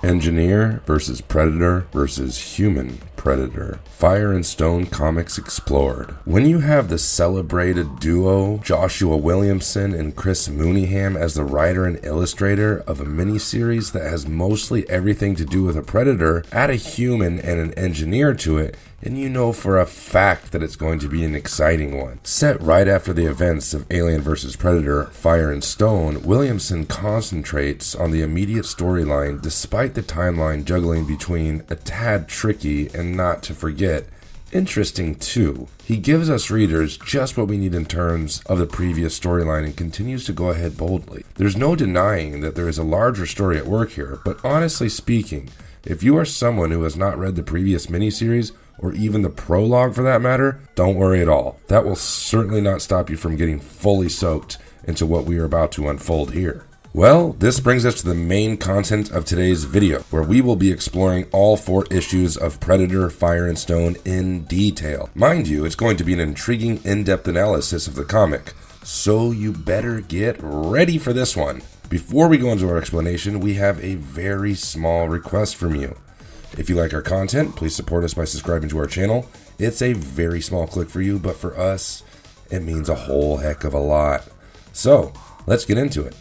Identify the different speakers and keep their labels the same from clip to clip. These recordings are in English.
Speaker 1: Engineer versus Predator versus Human Predator. Fire and Stone Comics Explored. When you have the celebrated duo Joshua Williamson and Chris Mooneyham as the writer and illustrator of a miniseries that has mostly everything to do with a predator, add a human and an engineer to it, and you know for a fact that it's going to be an exciting one. Set right after the events of Alien vs. Predator, Fire and Stone, Williamson concentrates on the immediate storyline despite the timeline juggling between a tad tricky and not to forget, interesting too. He gives us readers just what we need in terms of the previous storyline and continues to go ahead boldly. There's no denying that there is a larger story at work here, but honestly speaking, if you are someone who has not read the previous miniseries, or even the prologue for that matter, don't worry at all. That will certainly not stop you from getting fully soaked into what we are about to unfold here. Well, this brings us to the main content of today's video, where we will be exploring all 4 issues of Predator, Fire and Stone in detail. Mind you, it's going to be an intriguing, in-depth analysis of the comic, so you better get ready for this one. Before we go into our explanation, we have a very small request from you. If you like our content, please support us by subscribing to our channel. It's a very small click for you, but for us, it means a whole heck of a lot. So, let's get into it.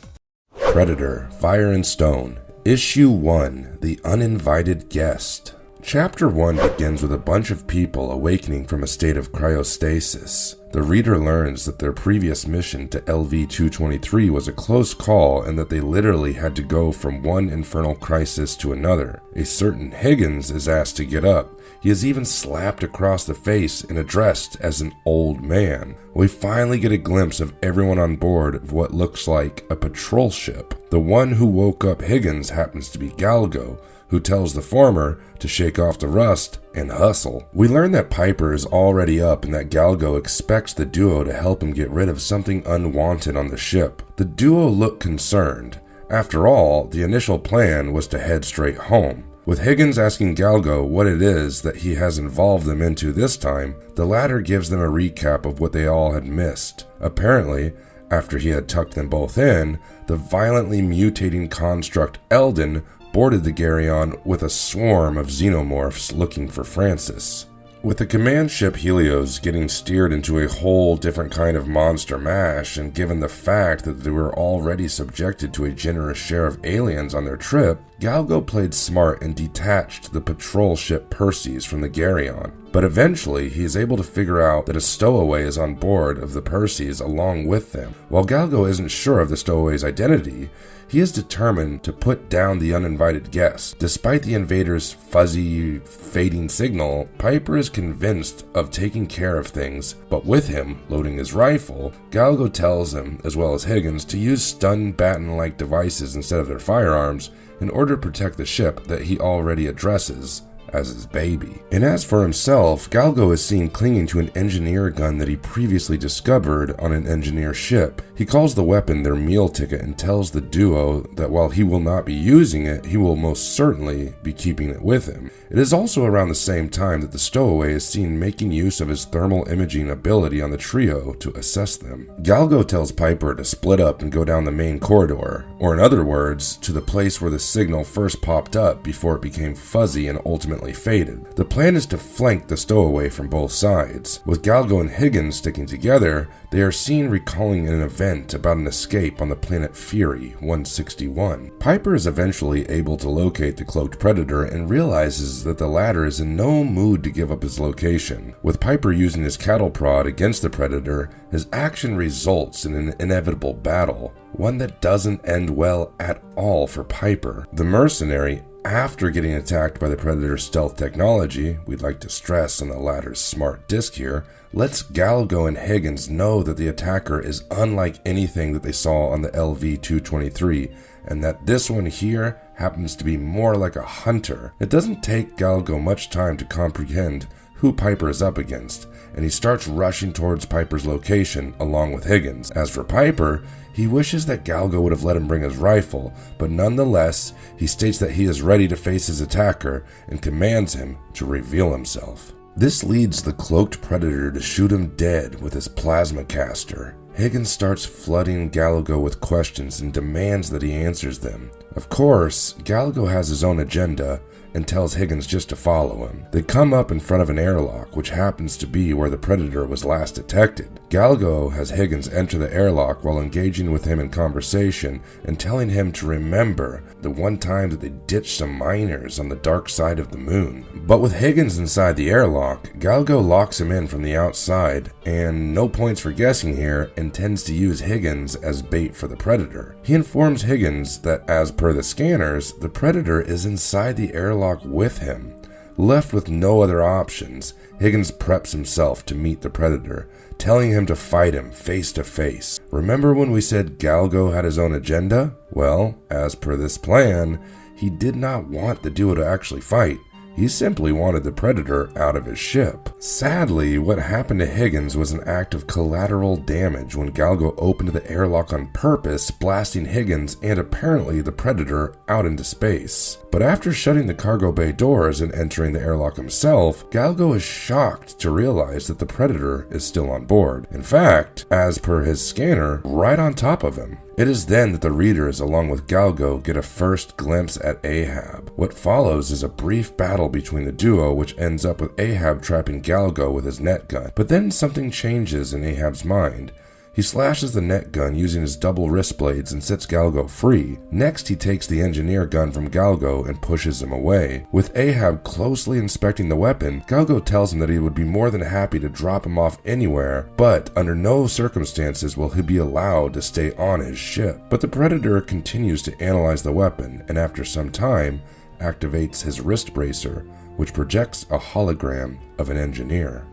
Speaker 1: Predator, Fire and Stone, Issue 1, The Uninvited Guest. Chapter 1 begins with a bunch of people awakening from a state of cryostasis. The reader learns that their previous mission to LV-223 was a close call and that they literally had to go from one infernal crisis to another. A certain Higgins is asked to get up. He is even slapped across the face and addressed as an old man. We finally get a glimpse of everyone on board of what looks like a patrol ship. The one who woke up Higgins happens to be Galgo, who tells the former to shake off the rust and hustle. We learn that Piper is already up and that Galgo expects the duo to help him get rid of something unwanted on the ship. The duo look concerned. After all, the initial plan was to head straight home. With Higgins asking Galgo what it is that he has involved them into this time, the latter gives them a recap of what they all had missed. Apparently, after he had tucked them both in, the violently mutating construct Eldon boarded the Garyon with a swarm of xenomorphs looking for Francis. With the command ship Helios getting steered into a whole different kind of monster mash, and given the fact that they were already subjected to a generous share of aliens on their trip, Galgo played smart and detached the patrol ship Perseus from the Garyon. But eventually, he is able to figure out that a stowaway is on board of the Perseus along with them. While Galgo isn't sure of the stowaway's identity, he is determined to put down the uninvited guest. Despite the invaders' fuzzy, fading signal, Piper is convinced of taking care of things, but with him loading his rifle, Galgo tells him, as well as Higgins, to use stun baton-like devices instead of their firearms in order to protect the ship that he already addresses as his baby. And as for himself, Galgo is seen clinging to an engineer gun that he previously discovered on an engineer ship. He calls the weapon their meal ticket and tells the duo that while he will not be using it, he will most certainly be keeping it with him. It is also around the same time that the stowaway is seen making use of his thermal imaging ability on the trio to assess them. Galgo tells Piper to split up and go down the main corridor, or in other words, to the place where the signal first popped up before it became fuzzy and ultimately faded. The plan is to flank the stowaway from both sides. With Galgo and Higgins sticking together, they are seen recalling an event about an escape on the planet Fury 161. Piper is eventually able to locate the cloaked predator and realizes that the latter is in no mood to give up his location. With Piper using his cattle prod against the predator, his action results in an inevitable battle, one that doesn't end well at all for Piper. The mercenary, after getting attacked by the Predator's stealth technology, we'd like to stress on the latter's smart disc here, lets Galgo and Higgins know that the attacker is unlike anything that they saw on the LV-223, and that this one here happens to be more like a hunter. It doesn't take Galgo much time to comprehend who Piper is up against, and he starts rushing towards Piper's location along with Higgins. As for Piper, he wishes that Galgo would have let him bring his rifle, but nonetheless, he states that he is ready to face his attacker and commands him to reveal himself. This leads the cloaked predator to shoot him dead with his plasma caster. Higgins starts flooding Galago with questions and demands that he answers them. Of course, Galago has his own agenda and tells Higgins just to follow him. They come up in front of an airlock, which happens to be where the Predator was last detected. Galago has Higgins enter the airlock while engaging with him in conversation and telling him to remember the one time that they ditched some miners on the dark side of the moon. But with Higgins inside the airlock, Galago locks him in from the outside, and no points for guessing here, intends to use Higgins as bait for the Predator. He informs Higgins that as per the scanners, the Predator is inside the airlock with him. Left with no other options, Higgins preps himself to meet the Predator, telling him to fight him face to face. Remember when we said Galago had his own agenda? Well, as per this plan, he did not want the duo to actually fight. He simply wanted the Predator out of his ship. Sadly, what happened to Higgins was an act of collateral damage when Galago opened the airlock on purpose, blasting Higgins and apparently the Predator out into space. But after shutting the cargo bay doors and entering the airlock himself, Galago is shocked to realize that the Predator is still on board. In fact, as per his scanner, right on top of him. It is then that the readers, along with Galago, get a first glimpse at Ahab. What follows is a brief battle between the duo, which ends up with Ahab trapping Galago with his net gun. But then something changes in Ahab's mind. He slashes the net gun using his double wrist blades and sets Galago free. Next, he takes the engineer gun from Galago and pushes him away. With Ahab closely inspecting the weapon, Galago tells him that he would be more than happy to drop him off anywhere, but under no circumstances will he be allowed to stay on his ship. But the Predator continues to analyze the weapon, and after some time, activates his wrist bracer, which projects a hologram of an engineer.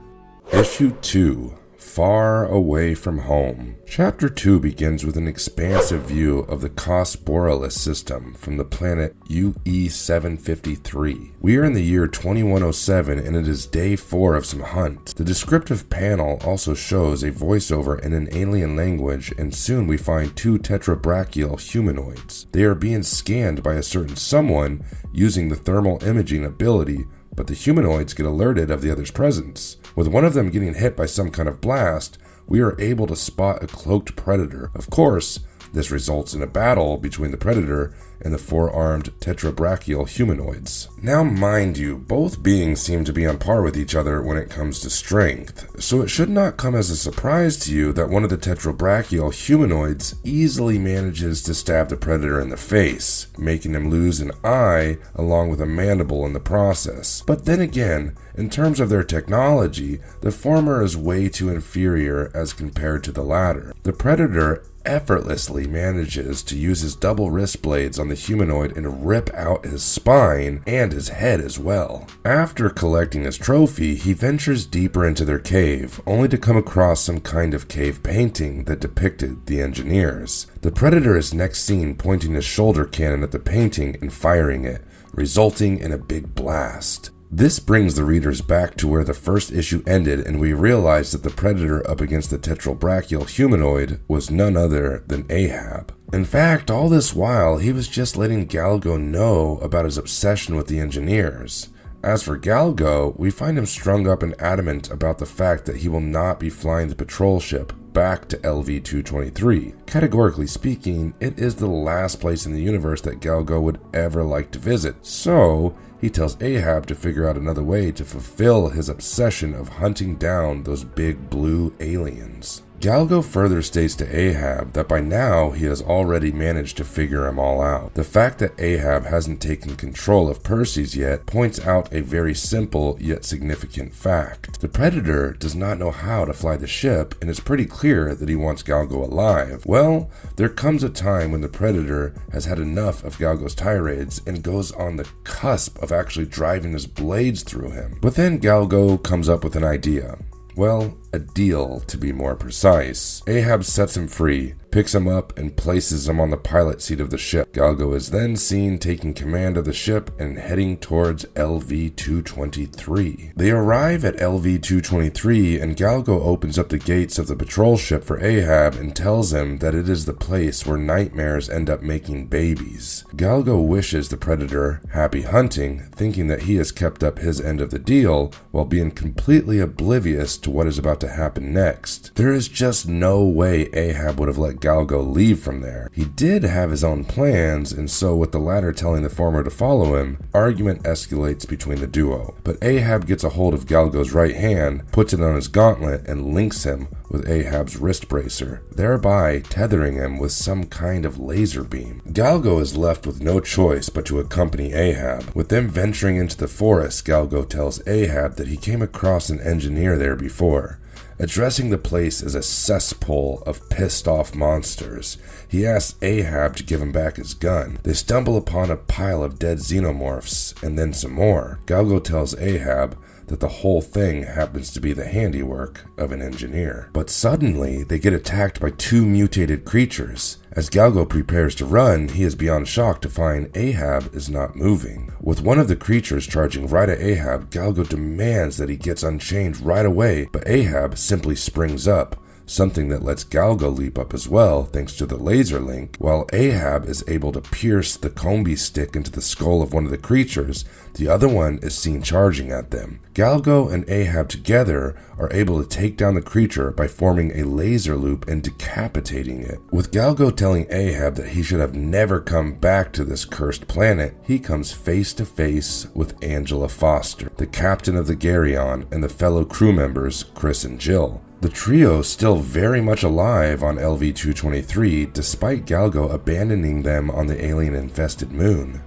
Speaker 1: Issue 2. Far Away from Home. Chapter 2 begins with an expansive view of the Cos Borealis system from the planet UE-753. We are in the year 2107 and it is day 4 of some hunt. The descriptive panel also shows a voiceover in an alien language, and soon we find 2 tetrabrachial humanoids. They are being scanned by a certain someone using the thermal imaging ability, but the humanoids get alerted of the other's presence. With one of them getting hit by some kind of blast, we are able to spot a cloaked predator. Of course, this results in a battle between the Predator and the 4-armed tetrabrachial humanoids. Now mind you, both beings seem to be on par with each other when it comes to strength, so it should not come as a surprise to you that one of the tetrabrachial humanoids easily manages to stab the Predator in the face, making him lose an eye along with a mandible in the process. But then again, in terms of their technology, the former is way too inferior as compared to the latter. The Predator effortlessly manages to use his double wrist blades on the humanoid and rip out his spine and his head as well. After collecting his trophy, he ventures deeper into their cave, only to come across some kind of cave painting that depicted the engineers. The Predator is next seen pointing his shoulder cannon at the painting and firing it, resulting in a big blast. This brings the readers back to where the first issue ended, and we realize that the Predator up against the tetrabrachial humanoid was none other than Ahab. In fact, all this while, he was just letting Galago know about his obsession with the engineers. As for Galago, we find him strung up and adamant about the fact that he will not be flying the patrol ship back to LV-223. Categorically speaking, it is the last place in the universe that Galago would ever like to visit, so he tells Ahab to figure out another way to fulfill his obsession of hunting down those big blue aliens. Galago further states to Ahab that by now he has already managed to figure him all out. The fact that Ahab hasn't taken control of Perseus yet points out a very simple yet significant fact. The Predator does not know how to fly the ship, and it's pretty clear that he wants Galago alive. Well, there comes a time when the Predator has had enough of Galago's tirades and goes on the cusp of actually driving his blades through him. But then Galago comes up with an idea. Well, a deal to be more precise. Ahab sets him free, picks him up, and places him on the pilot seat of the ship. Galago is then seen taking command of the ship and heading towards LV-223. They arrive at LV-223, and Galago opens up the gates of the patrol ship for Ahab and tells him that it is the place where nightmares end up making babies. Galago wishes the Predator happy hunting, thinking that he has kept up his end of the deal while being completely oblivious to what is about to happen next. There is just no way Ahab would have let Galgo leave from there. He did have his own plans, and so with the latter telling the former to follow him, argument escalates between the duo. But Ahab gets a hold of Galgo's right hand, puts it on his gauntlet, and links him with Ahab's wrist bracer, thereby tethering him with some kind of laser beam. Galgo is left with no choice but to accompany Ahab. With them venturing into the forest, Galgo tells Ahab that he came across an engineer there before. Addressing the place as a cesspool of pissed-off monsters, he asks Ahab to give him back his gun. They stumble upon a pile of dead xenomorphs, and then some more. Galgo tells Ahab that the whole thing happens to be the handiwork of an engineer. But suddenly, they get attacked by two mutated creatures. As Galgo prepares to run, he is beyond shock to find Ahab is not moving. With one of the creatures charging right at Ahab, Galgo demands that he gets unchained right away, but Ahab simply springs up, something that lets Galgo leap up as well thanks to the laser link. While Ahab is able to pierce the combi stick into the skull of one of the creatures, the other one is seen charging at them. Galgo and Ahab together are able to take down the creature by forming a laser loop and decapitating it. With Galgo telling Ahab that he should have never come back to this cursed planet, he comes face to face with Angela Foster, the captain of the Geryon, and the fellow crew members Chris and Jill. The trio still very much alive on LV-223 despite Galgo abandoning them on the alien-infested moon.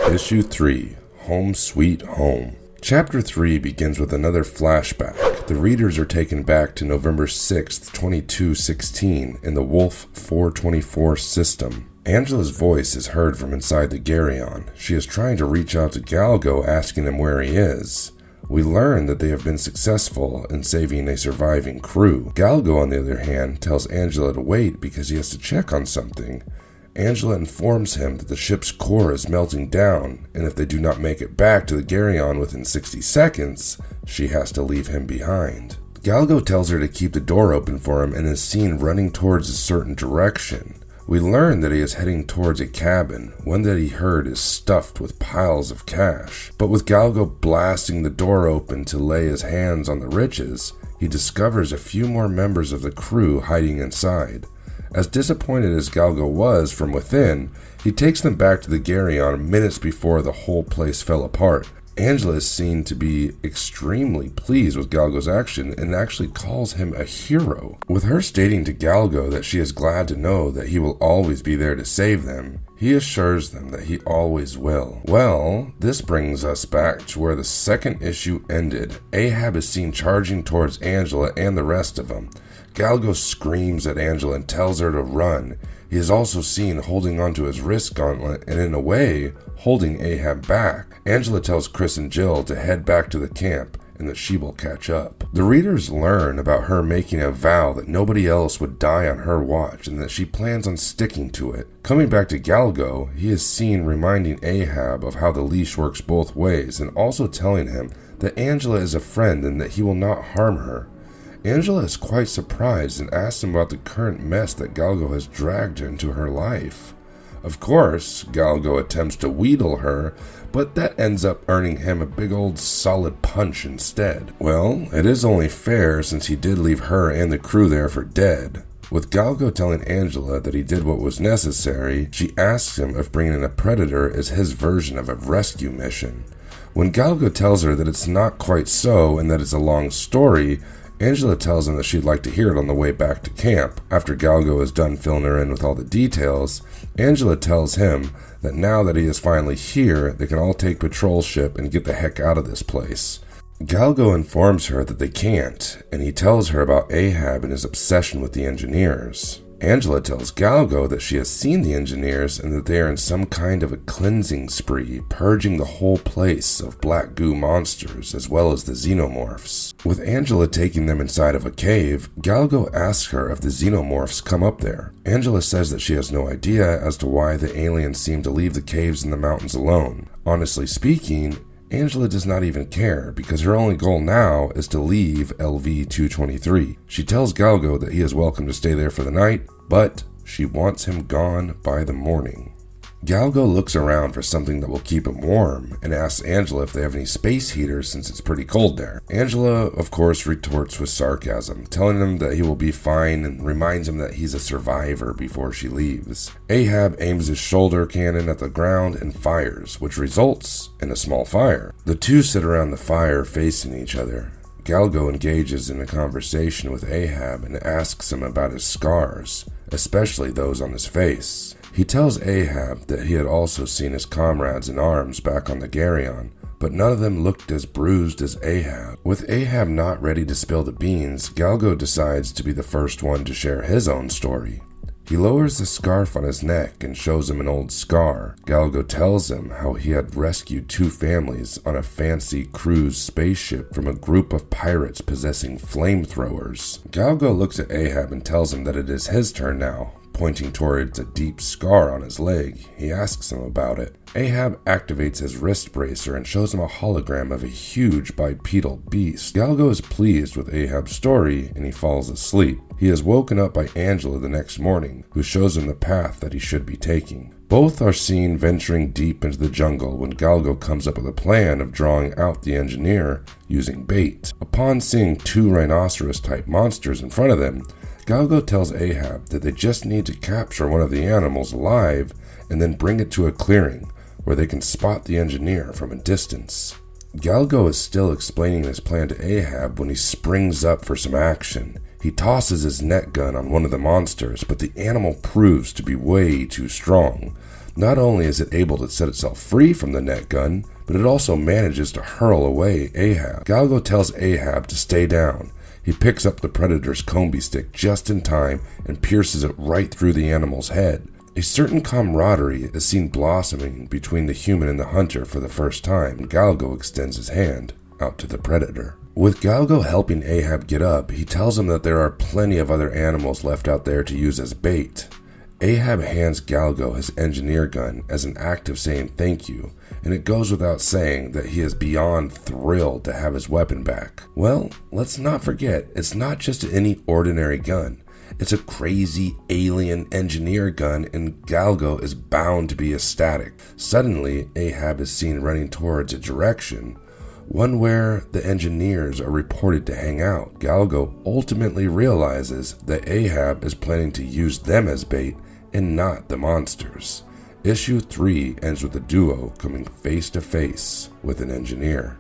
Speaker 1: Issue 3, Home Sweet Home. Chapter 3 begins with another flashback. The readers are taken back to November 6, 2216 in the Wolf 424 system. Angela's voice is heard from inside the Geryon. She is trying to reach out to Galgo asking him where he is. We learn that they have been successful in saving a surviving crew. Galgo, on the other hand, tells Angela to wait because he has to check on something. Angela informs him that the ship's core is melting down, and if they do not make it back to the Geryon within 60 seconds, she has to leave him behind. Galgo tells her to keep the door open for him and is seen running towards a certain direction. We learn that he is heading towards a cabin, one that he heard is stuffed with piles of cash. But with Galgo blasting the door open to lay his hands on the riches, he discovers a few more members of the crew hiding inside. As disappointed as Galgo was from within, he takes them back to the Geryon minutes before the whole place fell apart. Angela is seen to be extremely pleased with Galgo's action and actually calls him a hero. With her stating to Galgo that she is glad to know that he will always be there to save them, he assures them that he always will. Well, this brings us back to where the second issue ended. Ahab is seen charging towards Angela and the rest of them. Galgo screams at Angela and tells her to run. He is also seen holding onto his wrist gauntlet and in a way, holding Ahab back. Angela tells Chris and Jill to head back to the camp and that she will catch up. The readers learn about her making a vow that nobody else would die on her watch and that she plans on sticking to it. Coming back to Galgo, he is seen reminding Ahab of how the leash works both ways and also telling him that Angela is a friend and that he will not harm her. Angela is quite surprised and asks him about the current mess that Galgo has dragged into her life. Of course, Galgo attempts to wheedle her, but that ends up earning him a big old solid punch instead. Well, it is only fair since he did leave her and the crew there for dead. With Galgo telling Angela that he did what was necessary, she asks him if bringing in a predator is his version of a rescue mission. When Galgo tells her that it's not quite so and that it's a long story, Angela tells him that she'd like to hear it on the way back to camp. After Galgo is done filling her in with all the details, Angela tells him that now that he is finally here, they can all take patrol ship and get the heck out of this place. Galgo informs her that they can't, and he tells her about Ahab and his obsession with the engineers. Angela tells Galgo that she has seen the engineers and that they are in some kind of a cleansing spree, purging the whole place of black goo monsters as well as the xenomorphs. With Angela taking them inside of a cave, Galgo asks her if the xenomorphs come up there. Angela says that she has no idea as to why the aliens seem to leave the caves and the mountains alone. Honestly speaking, Angela does not even care because her only goal now is to leave LV-223. She tells Galgo that he is welcome to stay there for the night, but she wants him gone by the morning. Galgo looks around for something that will keep him warm and asks Angela if they have any space heaters since it's pretty cold there. Angela, of course, retorts with sarcasm, telling him that he will be fine and reminds him that he's a survivor before she leaves. Ahab aims his shoulder cannon at the ground and fires, which results in a small fire. The two sit around the fire facing each other. Galgo engages in a conversation with Ahab and asks him about his scars, especially those on his face. He tells Ahab that he had also seen his comrades in arms back on the Geryon, but none of them looked as bruised as Ahab. With Ahab not ready to spill the beans, Galgo decides to be the first one to share his own story. He lowers the scarf on his neck and shows him an old scar. Galgo tells him how he had rescued two families on a fancy cruise spaceship from a group of pirates possessing flamethrowers. Galgo looks at Ahab and tells him that it is his turn now. Pointing towards a deep scar on his leg, he asks him about it. Ahab activates his wrist bracer and shows him a hologram of a huge bipedal beast. Galgo is pleased with Ahab's story and he falls asleep. He is woken up by Angela the next morning, who shows him the path that he should be taking. Both are seen venturing deep into the jungle when Galgo comes up with a plan of drawing out the engineer using bait. Upon seeing two rhinoceros-type monsters in front of them, Galgo tells Ahab that they just need to capture one of the animals alive and then bring it to a clearing where they can spot the engineer from a distance. Galgo is still explaining his plan to Ahab when he springs up for some action. He tosses his net gun on one of the monsters, but the animal proves to be way too strong. Not only is it able to set itself free from the net gun, but it also manages to hurl away Ahab. Galgo tells Ahab to stay down. He picks up the predator's combi stick just in time and pierces it right through the animal's head. A certain camaraderie is seen blossoming between the human and the hunter for the first time. Galgo extends his hand out to the predator. With Galgo helping Ahab get up, he tells him that there are plenty of other animals left out there to use as bait. Ahab hands Galgo his engineer gun as an act of saying thank you, and it goes without saying that he is beyond thrilled to have his weapon back. Well, let's not forget, it's not just any ordinary gun. It's a crazy alien engineer gun, and Galgo is bound to be ecstatic. Suddenly, Ahab is seen running towards a direction, one where the engineers are reported to hang out. Galgo ultimately realizes that Ahab is planning to use them as bait and not the monsters. Issue 3 ends with the duo coming face to face with an engineer.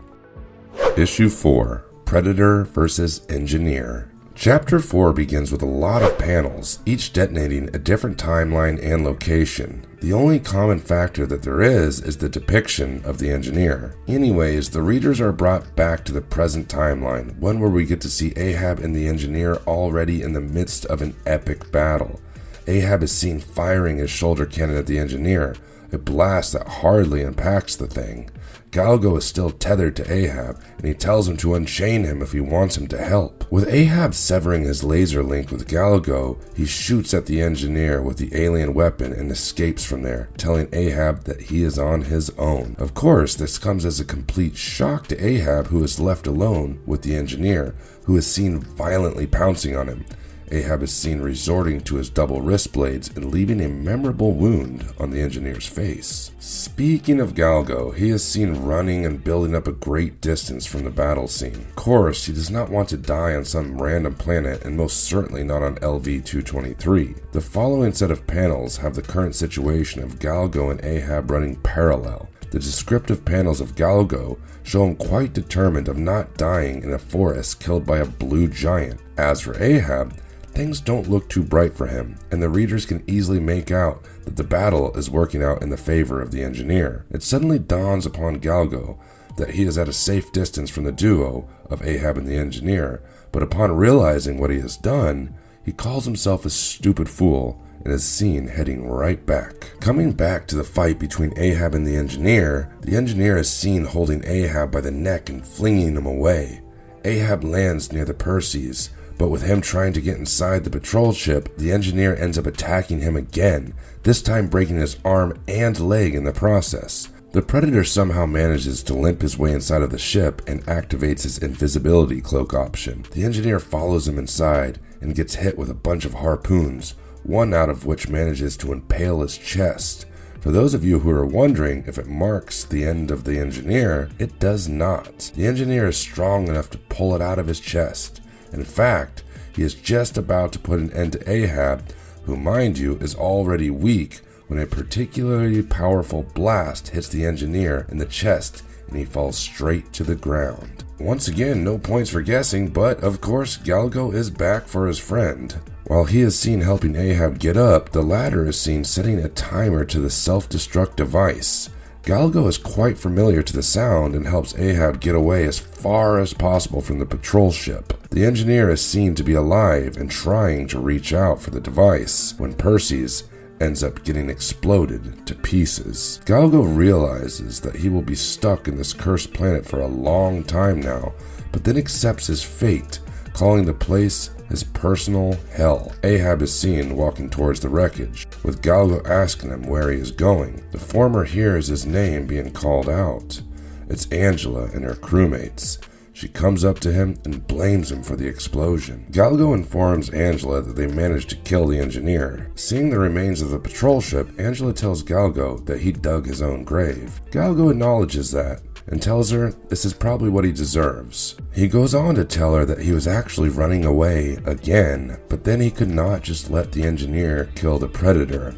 Speaker 1: Issue 4, Predator vs. Engineer. Chapter 4 begins with a lot of panels, each detonating a different timeline and location. The only common factor that there is the depiction of the engineer. Anyways, the readers are brought back to the present timeline, one where we get to see Ahab and the engineer already in the midst of an epic battle. Ahab is seen firing his shoulder cannon at the engineer, a blast that hardly impacts the thing. Galgo is still tethered to Ahab, and he tells him to unchain him if he wants him to help. With Ahab severing his laser link with Galgo, he shoots at the engineer with the alien weapon and escapes from there, telling Ahab that he is on his own. Of course, this comes as a complete shock to Ahab, who is left alone with the engineer, who is seen violently pouncing on him. Ahab is seen resorting to his double wrist blades and leaving a memorable wound on the engineer's face. Speaking of Galgo, he is seen running and building up a great distance from the battle scene. Of course, he does not want to die on some random planet, and most certainly not on LV-223. The following set of panels have the current situation of Galgo and Ahab running parallel. The descriptive panels of Galgo show him quite determined of not dying in a forest killed by a blue giant. As for Ahab, things don't look too bright for him, and the readers can easily make out that the battle is working out in the favor of the engineer. It suddenly dawns upon Galgo that he is at a safe distance from the duo of Ahab and the engineer, but upon realizing what he has done, he calls himself a stupid fool and is seen heading right back. Coming back to the fight between Ahab and the engineer is seen holding Ahab by the neck and flinging him away. Ahab lands near the Perseus, but with him trying to get inside the patrol ship, the engineer ends up attacking him again, this time breaking his arm and leg in the process. The Predator somehow manages to limp his way inside of the ship and activates his invisibility cloak option. The engineer follows him inside and gets hit with a bunch of harpoons, one out of which manages to impale his chest. For those of you who are wondering if it marks the end of the engineer, it does not. The engineer is strong enough to pull it out of his chest. In fact, he is just about to put an end to Ahab, who, mind you, is already weak, when a particularly powerful blast hits the engineer in the chest and he falls straight to the ground. Once again, no points for guessing, but of course Galgo is back for his friend. While he is seen helping Ahab get up, the latter is seen setting a timer to the self-destruct device. Galgo is quite familiar to the sound and helps Ahab get away as far as possible from the patrol ship. The engineer is seen to be alive and trying to reach out for the device when Perseus ends up getting exploded to pieces. Galgo realizes that he will be stuck in this cursed planet for a long time now, but then accepts his fate, calling the place his personal hell. Ahab is seen walking towards the wreckage, with Galgo asking him where he is going. The former hears his name being called out. It's Angela and her crewmates. She comes up to him and blames him for the explosion. Galgo informs Angela that they managed to kill the engineer. Seeing the remains of the patrol ship, Angela tells Galgo that he dug his own grave. Galgo acknowledges that and tells her this is probably what he deserves. He goes on to tell her that he was actually running away again, but then he could not just let the engineer kill the predator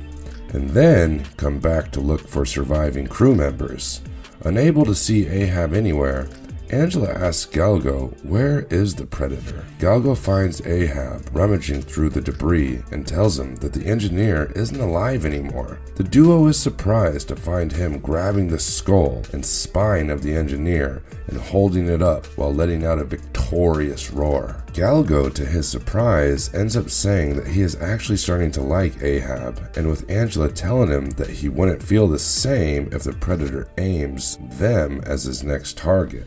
Speaker 1: and then come back to look for surviving crew members. Unable to see Ahab anywhere, Angela asks Galgo, where is the predator? Galgo finds Ahab rummaging through the debris and tells him that the engineer isn't alive anymore. The duo is surprised to find him grabbing the skull and spine of the engineer and holding it up while letting out a victorious roar. Galgo, to his surprise, ends up saying that he is actually starting to like Ahab, and with Angela telling him that he wouldn't feel the same if the predator aims them as his next target.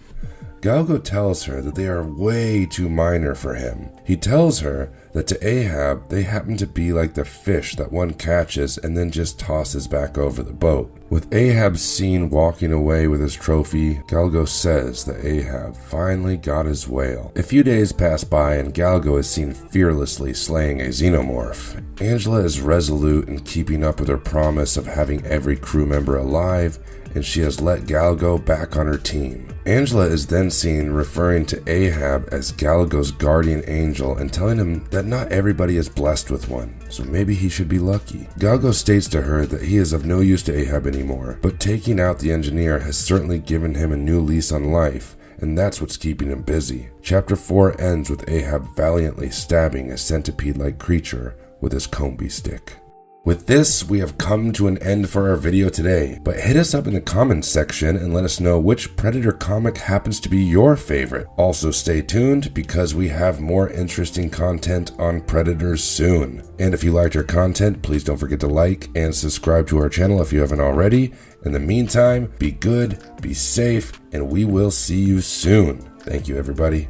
Speaker 1: Galgo tells her that they are way too minor for him. He tells her that to Ahab, they happen to be like the fish that one catches and then just tosses back over the boat. With Ahab seen walking away with his trophy, Galgo says that Ahab finally got his whale. A few days pass by and Galgo is seen fearlessly slaying a xenomorph. Angela is resolute in keeping up with her promise of having every crew member alive, and she has let Galgo back on her team. Angela is then seen referring to Ahab as Galgo's guardian angel and telling him that not everybody is blessed with one, so maybe he should be lucky. Galgo states to her that he is of no use to Ahab anymore, but taking out the engineer has certainly given him a new lease on life, and that's what's keeping him busy. Chapter 4 ends with Ahab valiantly stabbing a centipede-like creature with his combi stick. With this, we have come to an end for our video today, but hit us up in the comments section and let us know which Predator comic happens to be your favorite. Also stay tuned because we have more interesting content on Predators soon. And if you liked our content, please don't forget to like and subscribe to our channel if you haven't already. In the meantime, be good, be safe, and we will see you soon. Thank you, everybody.